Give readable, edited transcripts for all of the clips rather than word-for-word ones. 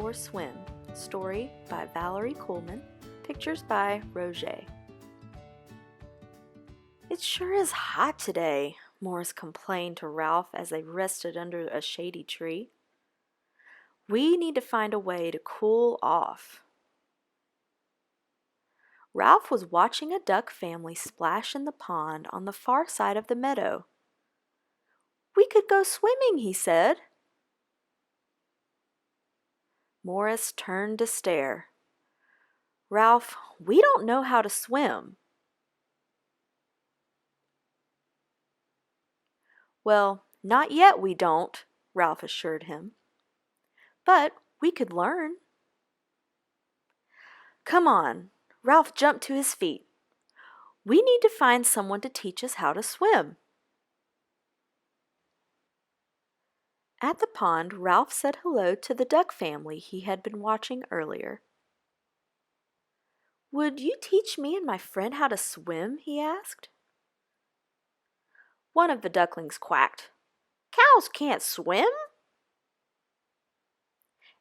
or Swim. Story by Valerie Coulman. Pictures by Roger. It sure is hot today, Morris complained to Ralph as they rested under a shady tree. We need to find a way to cool off. Ralph was watching a duck family splash in the pond on the far side of the meadow. We could go swimming, he said. Morris turned to stare. Ralph, we don't know how to swim. Well, not yet we don't, Ralph assured him. But we could learn. Come on, Ralph jumped to his feet. We need to find someone to teach us how to swim. At the pond, Ralph said hello to the duck family he had been watching earlier. Would you teach me and my friend how to swim? He asked. One of the ducklings quacked. Cows can't swim.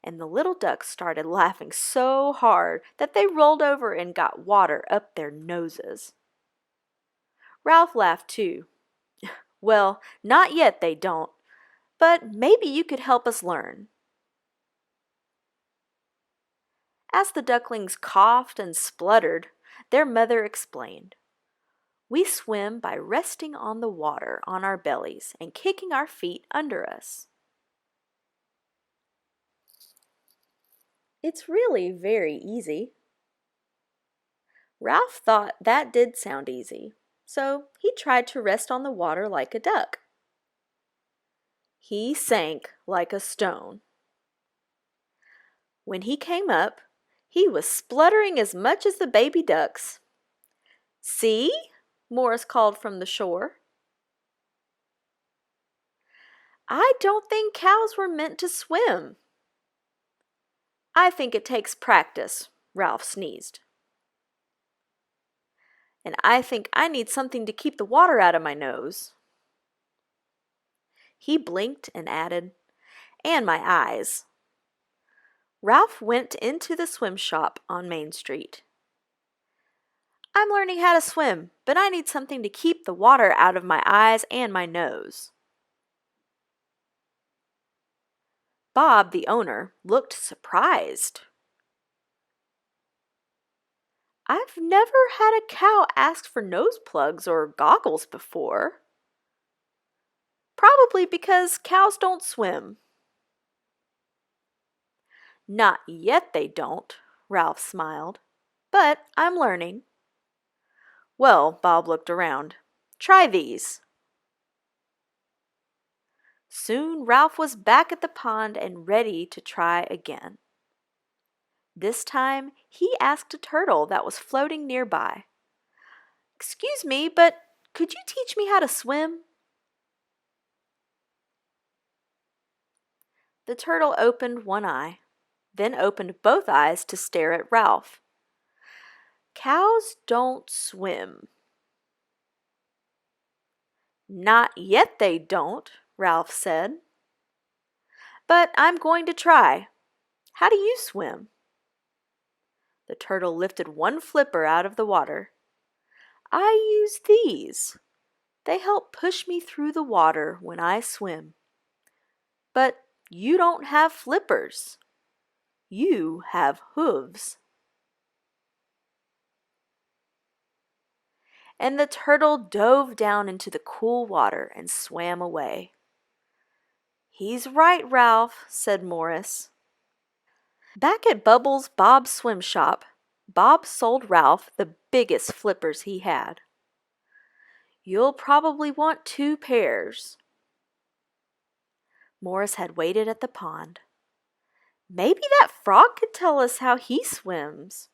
And the little ducks started laughing so hard that they rolled over and got water up their noses. Ralph laughed too. Well, not yet they don't, but maybe you could help us learn. As the ducklings coughed and spluttered, their mother explained. We swim by resting on the water on our bellies and kicking our feet under us. It's really very easy. Ralph thought that did sound easy, so he tried to rest on the water like a duck. He sank like a stone. When he came up, he was spluttering as much as the baby ducks. See? Morris called from the shore. I don't think cows were meant to swim. I think it takes practice, Ralph sneezed. And I think I need something to keep the water out of my nose. He blinked and added, and my eyes. Ralph went into the swim shop on Main Street. I'm learning how to swim, but I need something to keep the water out of my eyes and my nose. Bob, the owner, looked surprised. I've never had a cow ask for nose plugs or goggles before. Probably because cows don't swim. Not yet they don't, Ralph smiled. But I'm learning. Well, Bob looked around. Try these. Soon Ralph was back at the pond and ready to try again. This time he asked a turtle that was floating nearby. Excuse me, but could you teach me how to swim? The turtle opened one eye, then opened both eyes to stare at Ralph. Cows don't swim. Not yet they don't, Ralph said. But I'm going to try. How do you swim? The turtle lifted one flipper out of the water. I use these. They help push me through the water when I swim. But you don't have flippers. You have hooves. And the turtle dove down into the cool water and swam away. He's right, Ralph, said Morris. Back at Bubbles' Bob's swim shop, Bob sold Ralph the biggest flippers he had. You'll probably want 2 pairs. Morris had waited at the pond. Maybe that frog could tell us how he swims.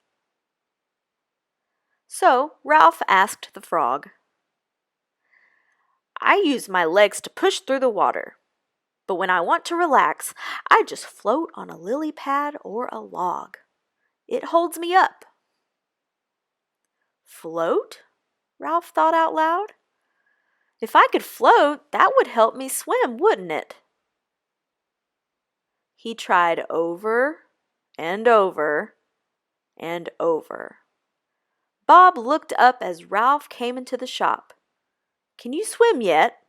So Ralph asked the frog. I use my legs to push through the water, but when I want to relax, I just float on a lily pad or a log. It holds me up. Float? Ralph thought out loud. If I could float, that would help me swim, wouldn't it? He tried over and over and over. Bob looked up as Ralph came into the shop. "Can you swim yet?"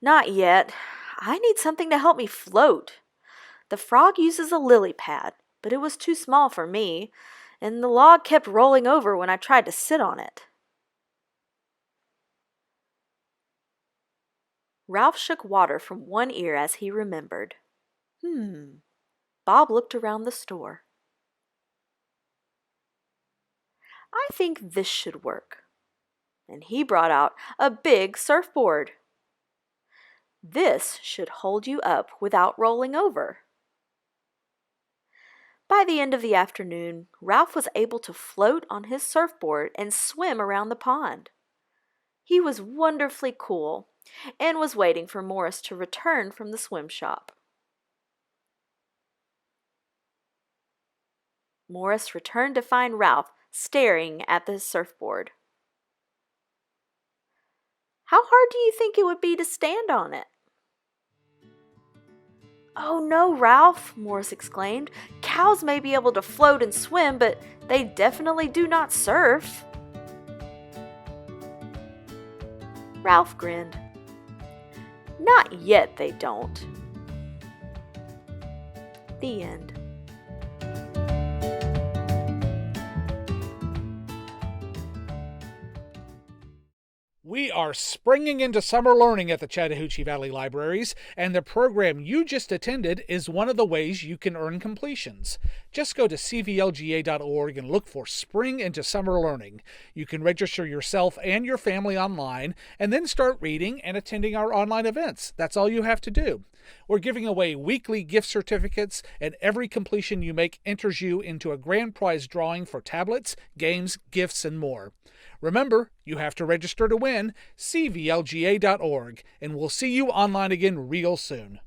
"Not yet. I need something to help me float. The frog uses a lily pad, but it was too small for me, and the log kept rolling over when I tried to sit on it." Ralph shook water from one ear as he remembered. Bob looked around the store. "I think this should work." And he brought out a big surfboard. "This should hold you up without rolling over." By the end of the afternoon, Ralph was able to float on his surfboard and swim around the pond. He was wonderfully cool and was waiting for Morris to return from the swim shop. Morris returned to find Ralph staring at the surfboard. "How hard do you think it would be to stand on it?" "Oh no, Ralph," Morris exclaimed. "Cows may be able to float and swim, but they definitely do not surf." Ralph grinned. "Not yet, they don't." The end. We are springing into summer learning at the Chattahoochee Valley Libraries, and the program you just attended is one of the ways you can earn completions. Just go to cvlga.org and look for Spring into Summer Learning. You can register yourself and your family online, and then start reading and attending our online events. That's all you have to do. We're giving away weekly gift certificates, and every completion you make enters you into a grand prize drawing for tablets, games, gifts, and more. Remember, you have to register to win. cvlga.org, and we'll see you online again real soon.